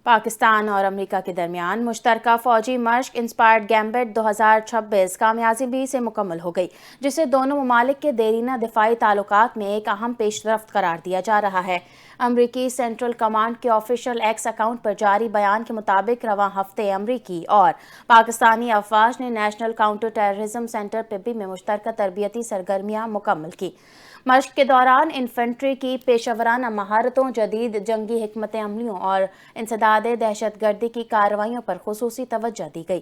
پاکستان اور امریکہ کے درمیان مشترکہ فوجی مشق انسپائرڈ گیمبٹ 2026 کامیابی سے مکمل ہو گئی، جسے دونوں ممالک کے دیرینہ دفاعی تعلقات میں ایک اہم پیش رفت قرار دیا جا رہا ہے۔ امریکی سینٹرل کمانڈ کے آفیشیل ایکس اکاؤنٹ پر جاری بیان کے مطابق رواں ہفتے امریکی اور پاکستانی افواج نے national counter terrorism centre Pabbi میں مشترکہ تربیتی سرگرمیاں مکمل کی۔ مشق کے دوران انفنٹری کی پیشہ ورانہ مہارتوں، جدید جنگی حکمت عملیوں اور انسداد دہشت گردی کی کارروائیوں پر خصوصی توجہ دی گئی۔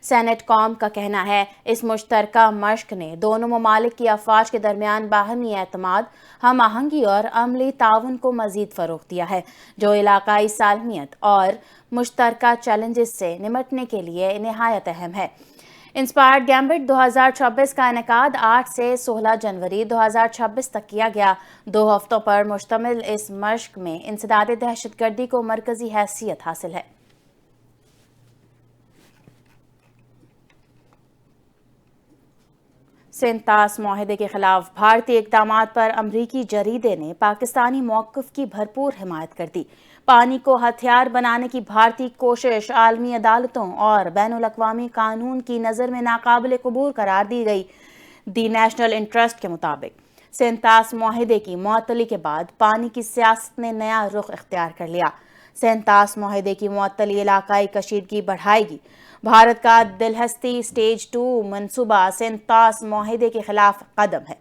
سینٹ کام کا کہنا ہے اس مشترکہ مشق نے دونوں ممالک کی افواج کے درمیان باہمی اعتماد، ہم آہنگی اور عملی تعاون کو مزید فروغ دیا ہے، جو علاقائی سالمیت اور مشترکہ چیلنجز سے نمٹنے کے لیے نہایت اہم ہے۔ انسپائرڈ گیمبٹ 2026 کا انعقاد 8 سے 16 جنوری 2026 تک کیا گیا۔ 2 ہفتوں پر مشتمل اس مشق میں انسداد دہشت گردی کو مرکزی حیثیت حاصل ہے۔ سینتاس معاہدے کے خلاف بھارتی اقدامات پر امریکی جریدے نے پاکستانی موقف کی بھرپور حمایت کر دی۔ پانی کو ہتھیار بنانے کی بھارتی کوشش عالمی عدالتوں اور بین الاقوامی قانون کی نظر میں ناقابل قبول قرار دی گئی۔ دی نیشنل انٹرسٹ کے مطابق سینتاس معاہدے کی معطلی کے بعد پانی کی سیاست نے نیا رخ اختیار کر لیا۔ سینتاس معاہدے کی معطلی علاقائی کشیدگی بڑھائے گی۔ بھارت کا دلہستی سٹیج 2 منصوبہ سینتاس معاہدے کے خلاف قدم ہے۔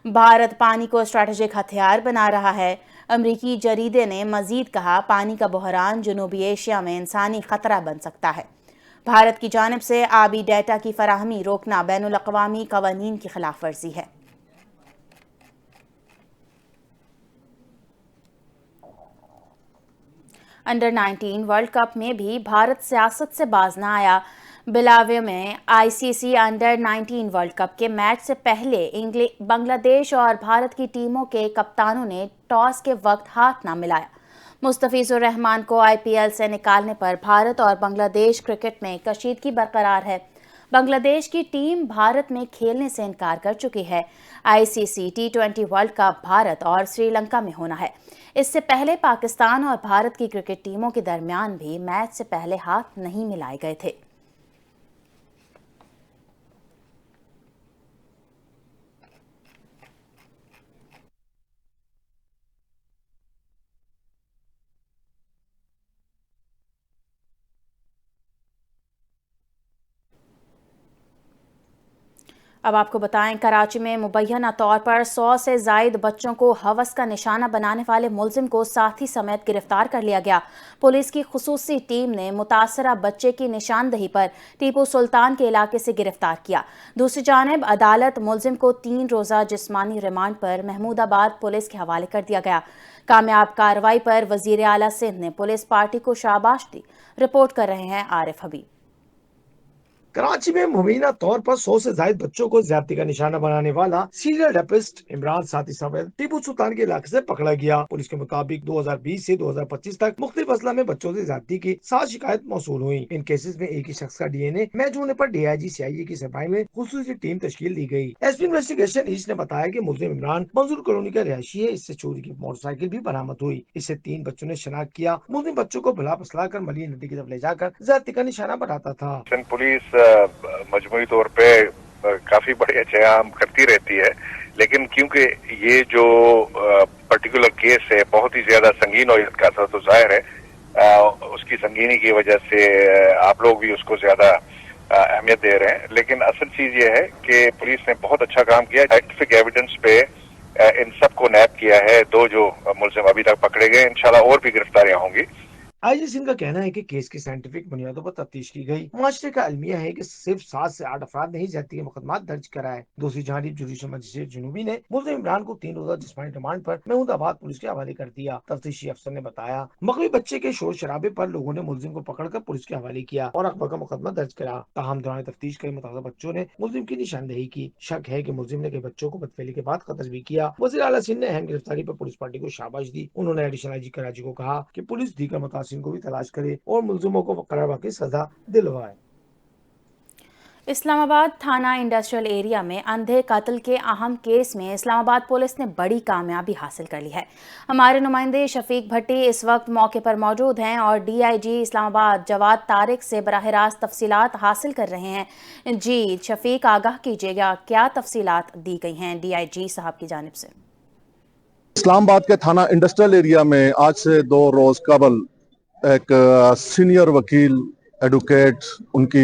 بھارت پانی کو اسٹریٹجک ہتھیار بنا رہا ہے۔ امریکی جریدے نے مزید کہا، پانی کا بحران جنوبی ایشیا میں انسانی خطرہ بن سکتا ہے۔ بھارت کی جانب سے آبی ڈیٹا کی فراہمی روکنا بین الاقوامی قوانین کی خلاف ورزی ہے۔ انڈر 19 ورلڈ کپ میں بھی بھارت سیاست سے باز نہ آیا۔ بلاوے میں آئی سی سی انڈر 19 ورلڈ کپ کے میچ سے پہلے بنگلہ دیش اور بھارت کی ٹیموں کے کپتانوں نے ٹاس کے وقت ہاتھ نہ ملایا۔ مستفیض الرحمان کو آئی پی ایل سے نکالنے پر بھارت اور بنگلہ دیش کرکٹ میں کشیدگی برقرار ہے۔ بنگلہ دیش کی ٹیم بھارت میں کھیلنے سے انکار کر چکی ہے۔ آئی سی سی T20 ورلڈ کپ بھارت اور سری لنکا میں ہونا ہے۔ اس سے پہلے پاکستان اور بھارت کی کرکٹ ٹیموں کے درمیان بھی میچ سے پہلے ہاتھ نہیں ملائے گئے تھے۔ اب آپ کو بتائیں، کراچی میں مبینہ طور پر 100 سے زائد بچوں کو ہوس کا نشانہ بنانے والے ملزم کو ساتھی سمیت گرفتار کر لیا گیا۔ پولیس کی خصوصی ٹیم نے متاثرہ بچے کی نشاندہی پر ٹیپو سلطان کے علاقے سے گرفتار کیا۔ دوسری جانب عدالت ملزم کو 3 روزہ جسمانی ریمانڈ پر محمود آباد پولیس کے حوالے کر دیا گیا۔ کامیاب کارروائی پر وزیر اعلیٰ سندھ نے پولیس پارٹی کو شاباش دی۔ رپورٹ کر رہے ہیں عارف حبیب۔ کراچی میں مبینہ طور پر 100 سے زائد بچوں کو زیادتی کا نشانہ بنانے والا سیریل ریپسٹ عمران ساتھی سمیت ٹیپو سلطان کے علاقے سے پکڑا گیا۔ پولیس کے مطابق 2020 سے 2025 تک مختلف اضلاع میں بچوں سے زیادتی کی 7 شکایت موصول ہوئی۔ ان کیسز میں ایک ہی شخص کا ڈی این اے میچ ہونے پر ڈی آئی جی CIA کی سربراہی میں خصوصی ٹیم تشکیل دی گئی۔ ایس پی انویسٹیگیشن ایسٹ نے بتایا کہ ملزم عمران منظور کالونی کا رہائشی ہے۔ اس سے چوری کی موٹر سائیکل بھی برآمد ہوئی۔ اس سے 3 بچوں نے شناخت کیا۔ ملزم بچوں کو بلا پسلا کر ملی ندی کی طرف لے جا کر زیادتی کا نشانہ بناتا تھا۔ پولیس مجموعی طور پہ کافی بڑے احتجاج کرتی رہتی ہے، لیکن کیونکہ یہ جو پرٹیکولر کیس ہے بہت ہی زیادہ سنگین نوعیت کا تھا، تو ظاہر ہے اس کی سنگینی کی وجہ سے آپ لوگ بھی اس کو زیادہ اہمیت دے رہے ہیں۔ لیکن اصل چیز یہ ہے کہ پولیس نے بہت اچھا کام کیا، سائنٹیفک ایویڈنس پہ ان سب کو نیب کیا ہے۔ 2 جو ملزم ابھی تک پکڑے گئے، انشاءاللہ اور بھی گرفتاریاں ہوں گی۔ آئی جی سنگھ کا کہنا ہے کہ کیس کی سائنٹیفک بنیادوں پر تفتیش کی گئی۔ معاشرے کا المیہ ہے کہ صرف 7 سے 8 افراد نے ہی زیادتی کے مقدمات درج کرائے۔ دوسری جانب جوڈیشل مجسٹریٹ جنوبی نے ملزم عمران کو 3 روزہ جسمانی ریمانڈ پر محمود آباد پولیس کے حوالے کر دیا۔ تفتیشی افسر نے بتایا، مغوی بچے کے شور شرابے پر لوگوں نے ملزم کو پکڑ کر پولیس کے حوالے کیا اور اغوا کا مقدمہ درج کرا۔ تاہم دوران تفتیش کئی متعدد بچوں نے ملزم کی نشاندہی کی۔ شک ہے کہ ملزم نے کئی بچوں کو بدفعلی کے بعد قتل بھی کیا۔ وزیر اعلیٰ سندھ نے اہم گرفتاری پر پولیس پارٹی کو شاباش دی۔ انہوں نے ایڈیشنل آئی جی کراچی کو کہا کہ پولیس دیگر متاثرین کو بھی تلاش کرے اور ملزموں کو مقررہ کی سزا دلوائے۔ اسلام آباد تھانہ انڈسٹریل ایریا میں اندھے قتل کے اہم کیس میں اسلام آباد پولیس نے بڑی کامیابی حاصل کر لی ہے۔ ہمارے نمائندے شفیق بھٹی اس وقت موقع پر موجود ہیں اور ڈی آئی جی اسلام آباد جواد طارق سے براہ راست تفصیلات حاصل کر رہے ہیں۔ جی شفیق، آگاہ کیجیے گا کیا تفصیلات دی گئی ہیں ڈی آئی جی صاحب کی جانب سے؟ اسلام آباد کے تھانہ انڈسٹریل ایریا میں آج سے 2 روز قبل ایک سینئر وکیل ایڈوکیٹ ان کی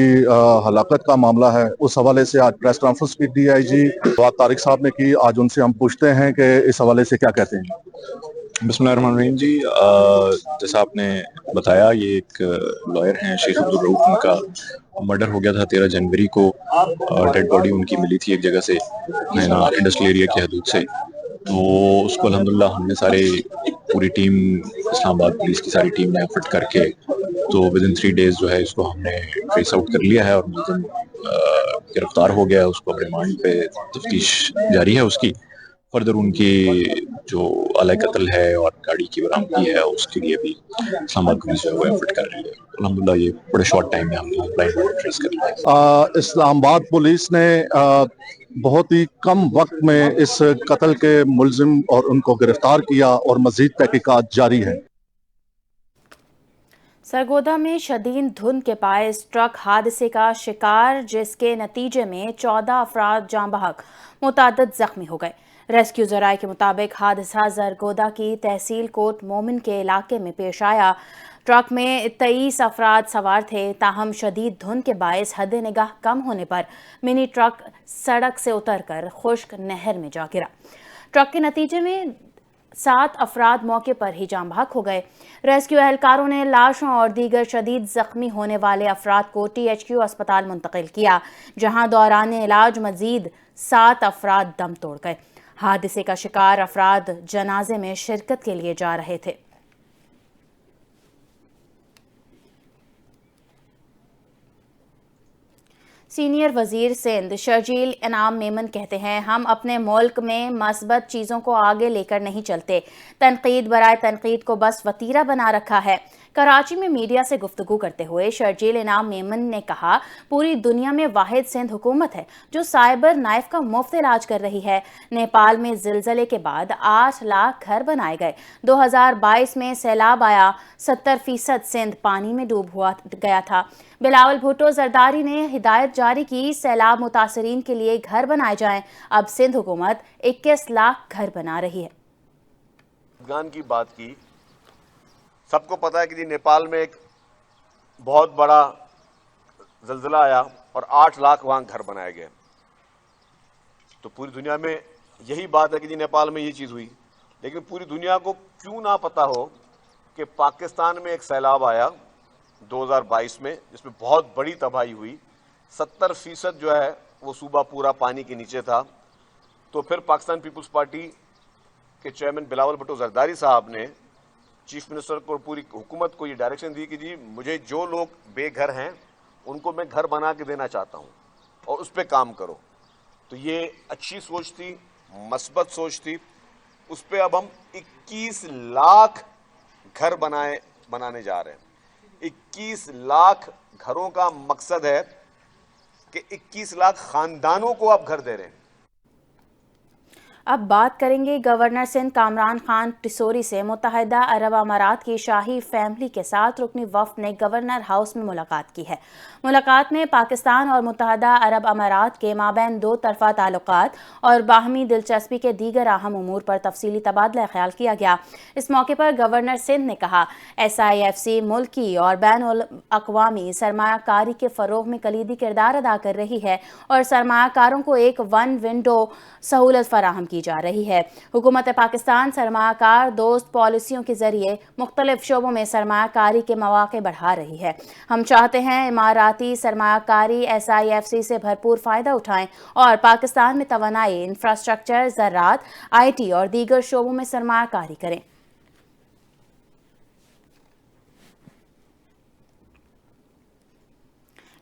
ہلاکت کا معاملہ ہے۔ اس حوالے سے آج پریس کانفرنس کی ڈی آئی جی جواد طارق صاحب نے کی۔ آج ان سے ہم پوچھتے ہیں کہ اس حوالے سے کیا کہتے ہیں۔ بسم اللہ الرحمن الرحیم۔ جی جیسا آپ نے بتایا، یہ ایک لائر ہیں شیخ عبدالرؤف، ان کا مرڈر ہو گیا تھا 13 جنوری کو۔ ڈیڈ باڈی ان کی ملی تھی ایک جگہ سے، انڈسٹریل ایریا کی حدود سے۔ تو اس کو الحمدللہ ہم نے پوری ٹیم، اسلام آباد پولیس کی ساری ٹیم نے ایفرٹ کر کے تو ودن 3 days جو ہے اس کو ہم نے ٹریس آؤٹ کر لیا ہے اور ملزم گرفتار ہو گیا ہے۔ اس کو اب ریمانڈ پہ تفتیش جاری ہے اس کی۔ فردر ان کی جو آلۂ قتل ہے اور گاڑی کی برآمدگی ہے اس کے لیے بھی اسلام آباد پولیس جو ہے وہ ایفرٹ کر رہی ہے۔ الحمدللہ یہ بڑے شارٹ ٹائم میں ہم نے لائن ٹریس کر لیا ہے۔ اسلام آباد پولیس نے بہت ہی کم وقت میں اس قتل کے ملزم اور ان کو گرفتار کیا اور مزید تحقیقات جاری ہیں۔ سرگودا میں شدید دھند کے باعث ٹرک حادثے کا شکار، جس کے نتیجے میں 14 افراد جاں بحق متعدد زخمی ہو گئے۔ ریسکیو ذرائع کے مطابق حادثہ سرگودا کی تحصیل کوٹ مومن کے علاقے میں پیش آیا۔ ٹرک میں 23 افراد سوار تھے، تاہم شدید دھند کے باعث حد نگاہ کم ہونے پر منی ٹرک سڑک سے اتر کر خشک نہر میں جا گرا۔ ٹرک کے نتیجے میں 7 افراد موقع پر ہی جاں بحق ہو گئے۔ ریسکیو اہلکاروں نے لاشوں اور دیگر شدید زخمی ہونے والے افراد کو THQ اسپتال منتقل کیا، جہاں دوران علاج مزید 7 افراد دم توڑ گئے۔ حادثے کا شکار افراد جنازے میں شرکت کے لیے جا رہے تھے۔ سینئر وزیر سندھ شرجیل انعام میمن کہتے ہیں، ہم اپنے ملک میں مثبت چیزوں کو آگے لے کر نہیں چلتے، تنقید برائے تنقید کو بس وتیرہ بنا رکھا ہے۔ کراچی میں میڈیا سے گفتگو کرتے ہوئے شرجیل انعام میمن نے کہا، پوری دنیا میں واحد سندھ حکومت ہے جو سائبر نائف کا مفت علاج کر رہی ہے۔ نیپال میں زلزلے کے بعد 8 لاکھ گھر بنائے گئے۔ 2022 میں سیلاب آیا، 70% سندھ پانی میں ڈوب ہوا گیا تھا۔ بلاول بھٹو زرداری نے ہدایت جاری کی، سیلاب متاثرین کے لیے گھر بنائے جائیں۔ اب سندھ حکومت 21 لاکھ گھر بنا رہی ہے۔ افغان کی بات کی، سب کو پتا ہے کہ نیپال میں ایک بہت بڑا زلزلہ آیا اور 8 لاکھ وہاں گھر بنائے گئے۔ تو پوری دنیا میں یہی بات ہے کہ نیپال میں یہ چیز ہوئی، لیکن پوری دنیا کو کیوں نہ پتا ہو کہ پاکستان میں ایک سیلاب آیا 2022 میں، جس میں بہت بڑی تباہی ہوئی، 70% جو ہے وہ صوبہ پورا پانی کے نیچے تھا۔ تو پھر پاکستان پیپلز پارٹی کے چیئرمین بلاول بھٹو زرداری صاحب نے چیف منسٹر کو، پوری حکومت کو یہ ڈائریکشن دی کہ جی مجھے جو لوگ بے گھر ہیں ان کو میں گھر بنا کے دینا چاہتا ہوں اور اس پہ کام کرو۔ تو یہ اچھی سوچ تھی، مثبت سوچ تھی۔ اس پہ اب ہم 21 لاکھ گھر بنانے جا رہے ہیں۔ 21 لاکھ گھروں کا مقصد ہے کہ 21 لاکھ خاندانوں کو آپ گھر دے رہے ہیں۔ اب بات کریں گے گورنر سندھ کامران خان ٹسوری سے۔ متحدہ عرب امارات کی شاہی فیملی کے ساتھ رکنی وفد نے گورنر ہاؤس میں ملاقات کی ہے۔ ملاقات میں پاکستان اور متحدہ عرب امارات کے مابین 2 طرفہ تعلقات اور باہمی دلچسپی کے دیگر اہم امور پر تفصیلی تبادلہ خیال کیا گیا۔ اس موقع پر گورنر سندھ نے کہا، SIFC ملکی اور بین الاقوامی سرمایہ کاری کے فروغ میں کلیدی کردار ادا کر رہی ہے اور سرمایہ کاروں کو ایک ون ونڈو سہولت فراہم کی جا رہی ہے۔ حکومت پاکستان سرمایہ کار دوست پالیسیوں کے ذریعے مختلف شعبوں میں سرمایہ کاری کے مواقع بڑھا رہی ہے۔ ہم چاہتے ہیں اماراتی سرمایہ کاری SIFC سے بھرپور فائدہ اٹھائیں اور پاکستان میں توانائی، انفراسٹرکچر، زراعت، IT اور دیگر شعبوں میں سرمایہ کاری کریں۔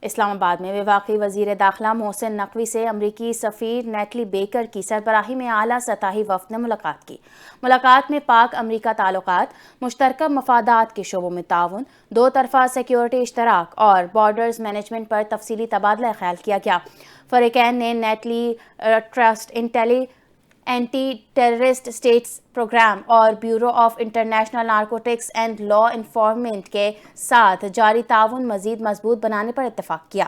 اسلام آباد میں وفاقی وزیر داخلہ محسن نقوی سے امریکی سفیر نیٹلی بیکر کی سربراہی میں اعلیٰ سطحی وفد نے ملاقات کی۔ ملاقات میں پاک امریکہ تعلقات، مشترکہ مفادات کے شعبوں میں تعاون، دو طرفہ سیکیورٹی اشتراک اور بارڈرز مینجمنٹ پر تفصیلی تبادلہ خیال کیا گیا۔ فریقین نے نیٹلی trust anti terrorist states programme اور Bureau of International Narcotics and Law Enforcement کے ساتھ جاری تعاون مزید مضبوط بنانے پر اتفاق کیا۔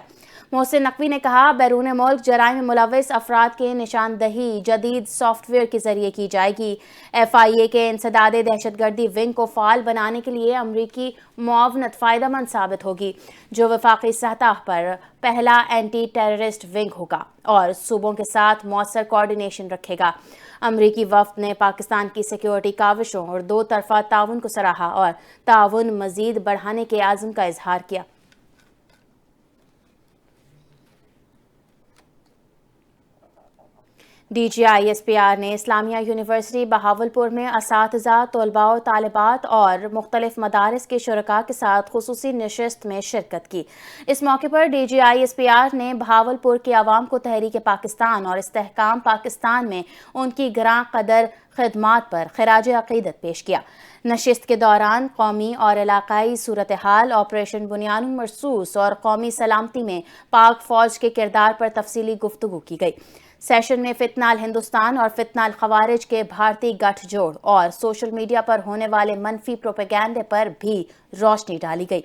محسن نقوی نے کہا، بیرون ملک جرائم میں ملوث افراد کی نشاندہی جدید سافٹ ویئر کے ذریعے کی جائے گی۔ FIA کے انسداد دہشت گردی ونگ کو فعال بنانے کے لیے امریکی معاونت فائدہ مند ثابت ہوگی، جو وفاقی سطح پر پہلا اینٹی ٹیررسٹ ونگ ہوگا اور صوبوں کے ساتھ مؤثر کوارڈینیشن رکھے گا۔ امریکی وفد نے پاکستان کی سیکیورٹی کاوشوں اور دو طرفہ تعاون کو سراہا اور تعاون مزید بڑھانے کے عزم کا اظہار کیا۔ DGISPR نے اسلامیہ یونیورسٹی بہاولپور میں اساتذہ، طلباء و طالبات اور مختلف مدارس کے شرکاء کے ساتھ خصوصی نشست میں شرکت کی۔ اس موقع پر DGISPR نے بہاولپور کے عوام کو تحریک پاکستان اور استحکام پاکستان میں ان کی گراں قدر خدمات پر خراج عقیدت پیش کیا۔ نشست کے دوران قومی اور علاقائی صورتحال، آپریشن بنیان مرصوص اور قومی سلامتی میں پاک فوج کے کردار پر تفصیلی گفتگو کی گئی۔ سیشن میں فتنہ الہندوستان اور فتنہ الخوارج کے بھارتی گٹھ جوڑ اور سوشل میڈیا پر ہونے والے منفی پروپیگنڈے پر بھی روشنی ڈالی گئی۔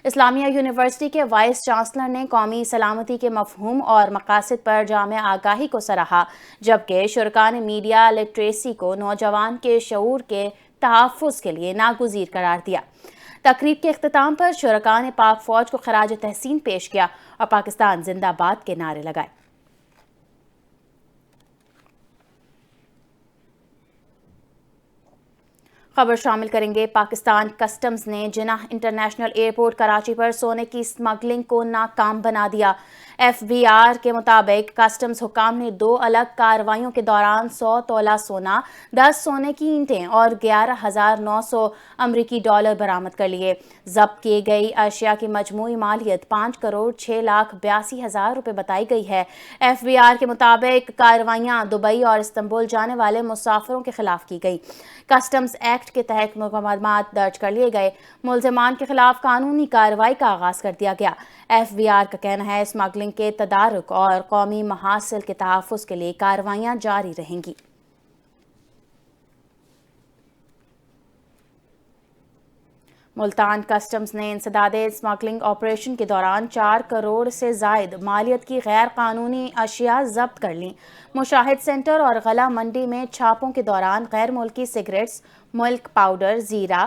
اسلامیہ یونیورسٹی کے وائس چانسلر نے قومی سلامتی کے مفہوم اور مقاصد پر جامع آگاہی کو سراہا، جبکہ شرکاء نے میڈیا لٹریسی کو نوجوان کے شعور کے تحفظ کے لیے ناگزیر قرار دیا۔ تقریب کے اختتام پر شرکاء نے پاک فوج کو خراج تحسین پیش کیا اور پاکستان زندہ باد کے نعرے لگائے۔ خبر شامل کریں گے، پاکستان کسٹمز نے جناح انٹرنیشنل ایئرپورٹ کراچی پر سونے کی سمگلنگ کو ناکام بنا دیا۔ FBR کے مطابق کسٹمز حکام نے 2 الگ کارروائیوں کے دوران 100 تولہ سونا، 10 سونے کی اینٹیں اور 11,900 امریکی ڈالر برآمد کر لیے۔ ضبط کی گئی اشیاء کی مجموعی مالیت 5,06,82,000 روپے بتائی گئی ہے۔ FBR کے مطابق کارروائیاں دبئی اور استنبول جانے والے مسافروں کے خلاف کی گئی۔ کسٹمز ایکٹ کے تحت مقدمات درج کر لیے گئے۔ ملزمان کے خلاف قانونی کارروائی کا آغاز کر دیا گیا۔ FBR کا کہنا ہے اسمگلنگ کے تدارک اور قومی محاصل کے تحفظ کے لیے کارروائیاں جاری رہیں گی۔ ملتان کسٹمز نے انسداد اسمگلنگ آپریشن کے دوران 4 کروڑ سے زائد مالیت کی غیر قانونی اشیاء ضبط کر لیں۔ مشاہد سینٹر اور غلہ منڈی میں چھاپوں کے دوران غیر ملکی سگریٹس، ملک پاؤڈر، زیرہ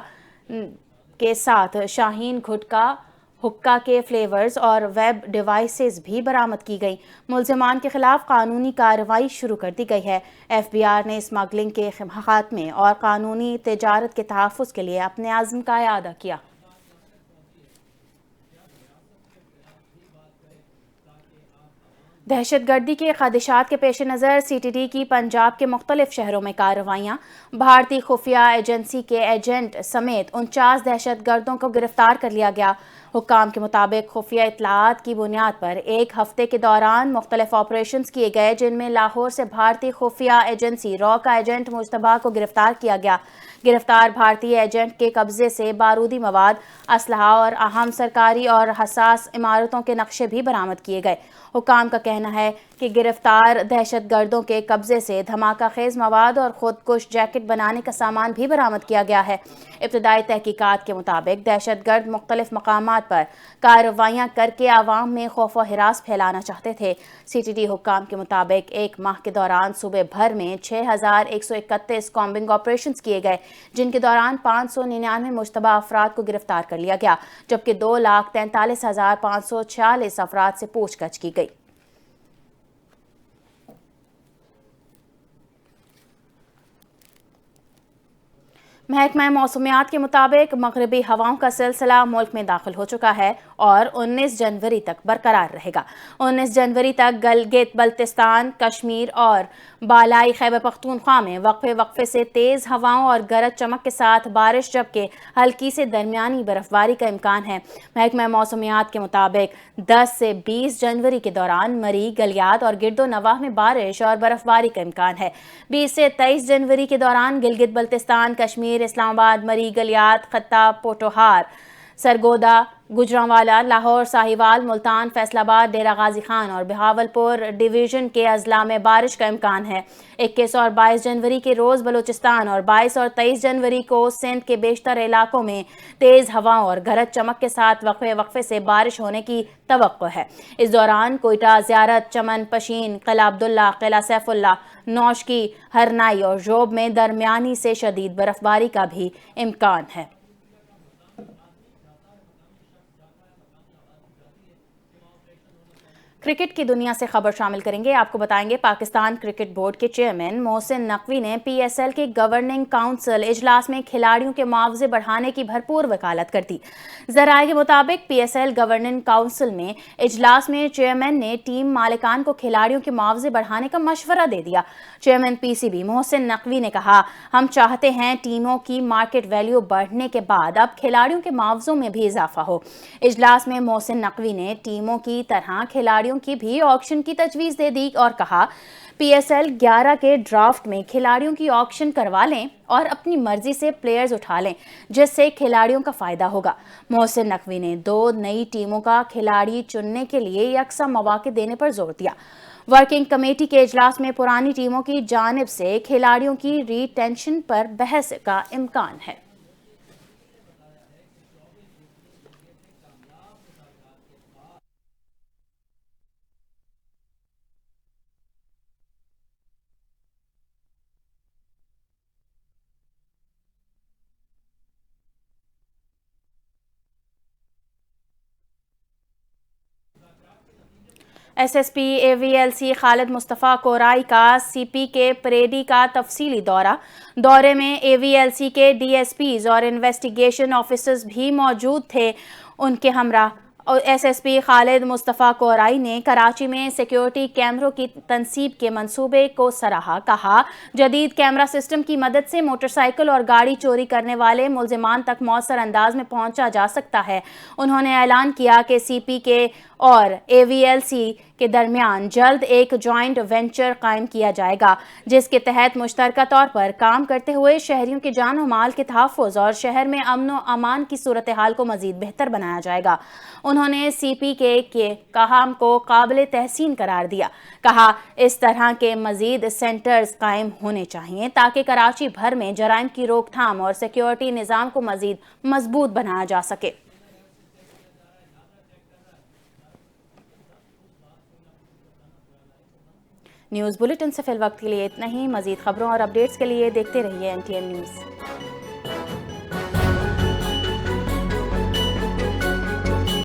کے ساتھ شاہین گھٹکا، حقہ کے فلیورز اور ویب ڈیوائسز بھی برآمد کی گئی۔ ملزمان کے خلاف قانونی کارروائی شروع کر دی گئی ہے۔ FBR نے اسمگلنگ کے خاتمے اور قانونی تجارت کے تحفظ کے لیے اپنے عزم کا اعادہ کیا۔ دہشت گردی کے خدشات کے پیش نظر CTD کی پنجاب کے مختلف شہروں میں کارروائیاں۔ بھارتی خفیہ ایجنسی کے ایجنٹ سمیت 49 دہشت گردوں کو گرفتار کر لیا گیا۔ حکام کے مطابق خفیہ اطلاعات کی بنیاد پر 1 ہفتے کے دوران مختلف آپریشنز کیے گئے، جن میں لاہور سے بھارتی خفیہ ایجنسی را کا ایجنٹ مجتبیٰ کو گرفتار کیا گیا۔ گرفتار بھارتی ایجنٹ کے قبضے سے بارودی مواد، اسلحہ اور اہم سرکاری اور حساس عمارتوں کے نقشے بھی برآمد کیے گئے۔ حکام کا کہنا ہے کہ گرفتار دہشت گردوں کے قبضے سے دھماکہ خیز مواد اور خودکش جیکٹ بنانے کا سامان بھی برآمد کیا گیا ہے۔ ابتدائی تحقیقات کے مطابق دہشت گرد مختلف مقامات پر کارروائیاں کر کے عوام میں خوف و ہراس پھیلانا چاہتے تھے۔ CTD حکام کے مطابق 1 ماہ کے دوران صوبے بھر میں 6,131 کامبنگ آپریشنز کیے گئے، جن کے دوران 599 مشتبہ افراد کو گرفتار کر لیا گیا، جبکہ 2,43,546 افراد سے پوچھ گچھ کی گئی۔ محکمہ موسمیات کے مطابق مغربی ہواؤں کا سلسلہ ملک میں داخل ہو چکا ہے اور 19 جنوری تک برقرار رہے گا۔ 19 جنوری تک گلگت بلتستان، کشمیر اور بالائی خیبر پختونخوا میں وقفے سے تیز ہواؤں اور گرج چمک کے ساتھ بارش جبکہ ہلکی سے درمیانی برفباری کا امکان ہے۔ محکمہ موسمیات کے مطابق 10 سے 20 جنوری کے دوران مری، گلیات اور گرد و نواح میں بارش اور برفباری کا امکان ہے۔ 20 سے 23 جنوری کے دوران گلگت بلتستان، کشمیر، اسلام آباد، مری، گلیات، خطہ، پوٹوہار، سرگودا، گجرانوالہ، لاہور، ساہیوال، ملتان، فیصل آباد، ڈیرہ غازی خان اور بہاولپور ڈویژن کے اضلاع میں بارش کا امکان ہے۔ 21 اور 22 جنوری کے روز بلوچستان اور 22 اور 23 جنوری کو سندھ کے بیشتر علاقوں میں تیز ہواؤں اور گرج چمک کے ساتھ وقفے سے بارش ہونے کی توقع ہے۔ اس دوران کوئٹہ، زیارت، چمن، پشین، قلعہ عبداللہ، قلعہ سیف اللہ، نوشکی، ہرنائی اور جوب میں درمیانی سے شدید برفباری کا بھی امکان ہے۔ کرکٹ کی دنیا سے خبر شامل کریں گے۔ آپ کو بتائیں گے پاکستان کرکٹ بورڈ کے چیئرمین محسن نقوی نے پی ایس ایل کے گورننگ کونسل اجلاس میں کھلاڑیوں کے معاوضے بڑھانے کی بھرپور وکالت کر دی۔ ذرائع کے مطابق P S L governing council میں اجلاس میں چیئرمین نے ٹیم مالکان کو کھلاڑیوں کے معاوضے بڑھانے کا مشورہ دے دیا۔ Chairman P C B Mohsin Naqvi نے کہا، ہم چاہتے ہیں ٹیموں کی مارکیٹ ویلیو بڑھنے کے بعد اب کھلاڑیوں کے معاوضوں میں بھی اضافہ ہو۔ اجلاس میں محسن نقوی نے ٹیموں کی طرح کھلاڑیوں کی بھی آکشن کی تجویز دے دی اور کہا، پی ایس ایل 11 کے ڈرافٹ میں کھلاڑیوں کی آکشن کروا لیں اور اپنی مرضی سے پلیئرز اٹھا لیں جس سے کھلاڑیوں کا فائدہ ہوگا۔ محسن نقوی نے 2 نئی ٹیموں کا کھلاڑی چننے کے لیے یکساں مواقع دینے پر زور دیا۔ ورکنگ کمیٹی کے اجلاس میں پرانی ٹیموں کی جانب سے کھلاڑیوں کی ری ٹینشن پر بحث کا امکان ہے۔ ایس ایس پی اے وی ایل سی خالد مصطفیٰ کورائی کا سی پی کے پریڈی کا تفصیلی دورے میں اے وی ایل سی کے ڈی ایس پیز اور انویسٹیگیشن آفیسرز بھی موجود تھے۔ ان کے ہمراہ ایس ایس پی خالد مصطفیٰ کورائی نے کراچی میں سیکیورٹی کیمروں کی تنصیب کے منصوبے کو سراہا۔ کہا، جدید کیمرہ سسٹم کی مدد سے موٹر سائیکل اور گاڑی چوری کرنے والے ملزمان تک مؤثر انداز میں پہنچا جا سکتا ہے۔ انہوں نے اعلان کیا کہ سی پی کے اور اے وی ایل سی کے درمیان جلد ایک جوائنٹ وینچر قائم کیا جائے گا جس کے تحت مشترکہ طور پر کام کرتے ہوئے شہریوں کی جان و مال کے تحفظ اور شہر میں امن و امان کی صورتحال کو مزید بہتر بنایا جائے گا۔ انہوں نے سی پی کے کام کو قابل تحسین قرار دیا۔ کہا، اس طرح کے مزید سینٹرز قائم ہونے چاہیے تاکہ کراچی بھر میں جرائم کی روک تھام اور سیکیورٹی نظام کو مزید مضبوط بنایا جا سکے۔ نیوز بلیٹن سے فی الوقت کے لیے اتنا ہی۔ مزید خبروں اور اپڈیٹس کے لیے دیکھتے رہیے NTN نیوز۔